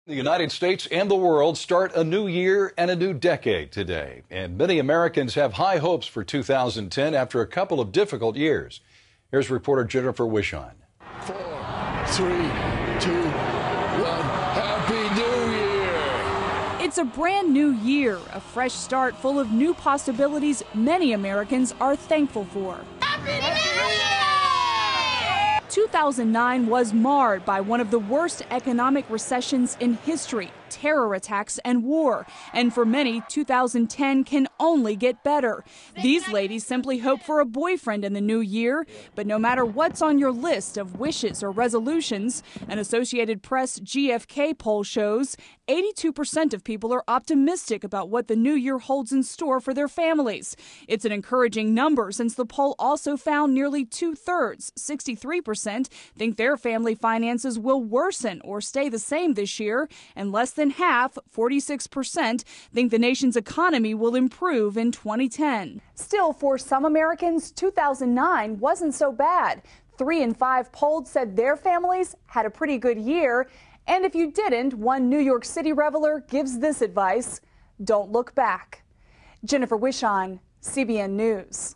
The United States and the world start a new year and a new decade today, and many Americans have high hopes for 2010 after a couple of difficult years. Here's reporter Jennifer Wishon. 4, 3, 2, 1, Happy New Year! It's a brand new year, a fresh start full of new possibilities many Americans are thankful for. Happy New Year! 2009 was marred by one of the worst economic recessions in history, terror attacks and war. And for many, 2010 can only get better. These ladies simply hope for a boyfriend in the new year. But no matter what's on your list of wishes or resolutions, an Associated Press GFK poll shows 82% of people are optimistic about what the new year holds in store for their families. It's an encouraging number since the poll also found nearly two-thirds, 63%, think their family finances will worsen or stay the same this year, and less than half, 46%, think the nation's economy will improve in 2010. Still, for some Americans, 2009 wasn't so bad. 3 in 5 polled said their families had a pretty good year. And if you didn't, one New York City reveler gives this advice: don't look back. Jennifer Wishon, CBN News.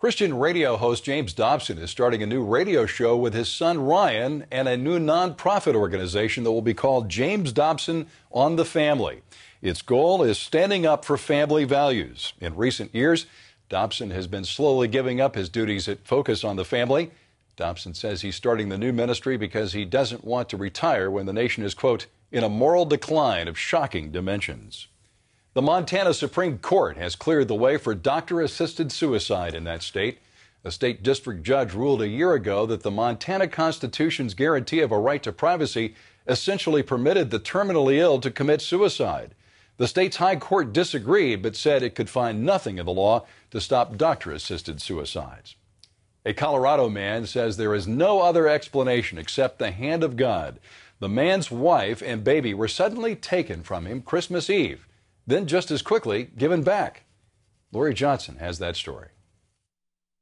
Christian radio host James Dobson is starting a new radio show with his son Ryan and a new nonprofit organization that will be called James Dobson on the Family. Its goal is standing up for family values. In recent years, Dobson has been slowly giving up his duties that focus on the family. Dobson says he's starting the new ministry because he doesn't want to retire when the nation is, quote, in a moral decline of shocking dimensions. The Montana Supreme Court has cleared the way for doctor-assisted suicide in that state. A state district judge ruled a year ago that the Montana Constitution's guarantee of a right to privacy essentially permitted the terminally ill to commit suicide. The state's high court disagreed, but said it could find nothing in the law to stop doctor-assisted suicides. A Colorado man says there is no other explanation except the hand of God. The man's wife and baby were suddenly taken from him Christmas Eve, then just as quickly given back. Lori Johnson has that story.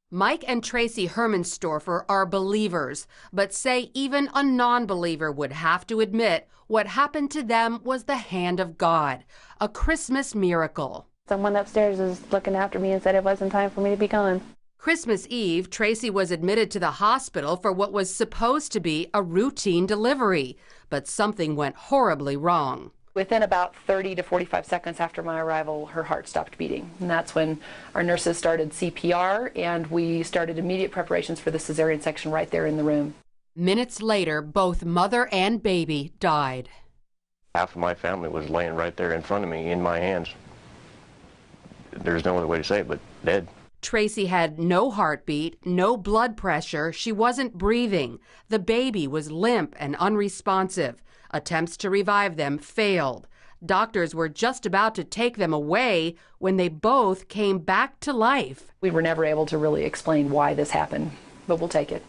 Mike and Tracy Hermanstorfer are believers, but say even a non-believer would have to admit what happened to them was the hand of God, a Christmas miracle. Someone upstairs is looking after me and said it wasn't time for me to be gone. Christmas Eve, Tracy was admitted to the hospital for what was supposed to be a routine delivery, but something went horribly wrong. Within about 30 to 45 seconds after my arrival, her heart stopped beating. And that's when our nurses started CPR, and we started immediate preparations for the cesarean section right there in the room. Minutes later, both mother and baby died. Half of my family was laying right there in front of me, in my hands. There's no other way to say it, but dead. Tracy had no heartbeat, no blood pressure. She wasn't breathing. The baby was limp and unresponsive. Attempts to revive them failed. Doctors were just about to take them away when they both came back to life. We were never able to really explain why this happened, but we'll take it.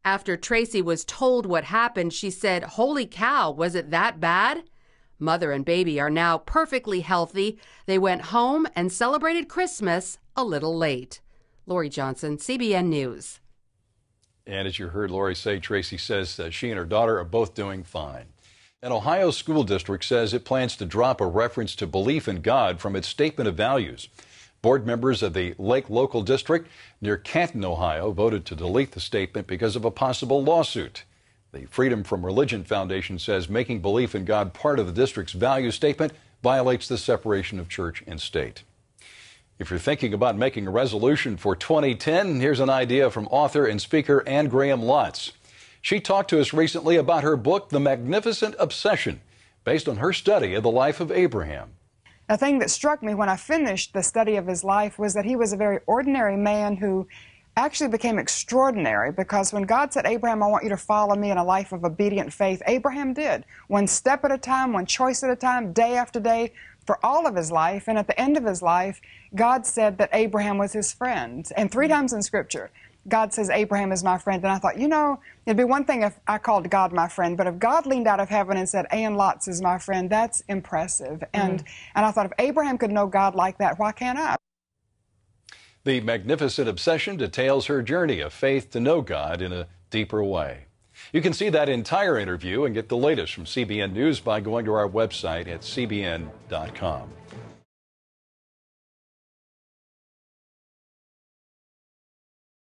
After Tracy was told what happened, she said, "Holy cow, was it that bad?" Mother and baby are now perfectly healthy. They went home and celebrated Christmas a little late. Lori Johnson, CBN News. And as you heard Lori say, Tracy says she and her daughter are both doing fine. An Ohio school district says it plans to drop a reference to belief in God from its statement of values. Board members of the Lake Local District near Canton, Ohio, voted to delete the statement because of a possible lawsuit. The Freedom from Religion Foundation says making belief in God part of the district's value statement violates the separation of church and state. If you're thinking about making a resolution for 2010, here's an idea from author and speaker Anne Graham Lutz. She talked to us recently about her book, The Magnificent Obsession, based on her study of the life of Abraham. The thing that struck me when I finished the study of his life was that he was a very ordinary man who actually became extraordinary, because when God said, "Abraham, I want you to follow me in a life of obedient faith," Abraham did. One step at a time, one choice at a time, day after day, for all of his life. And at the end of his life, God said that Abraham was his friend. And 3 times in Scripture, God says, "Abraham is my friend." And I thought, it'd be one thing if I called God my friend, but if God leaned out of heaven and said, "Ann Lutz is my friend," that's impressive. And I thought, if Abraham could know God like that, why can't I? The Magnificent Obsession details her journey of faith to know God in a deeper way. You can see that entire interview and get the latest from CBN News by going to our website at cbn.com.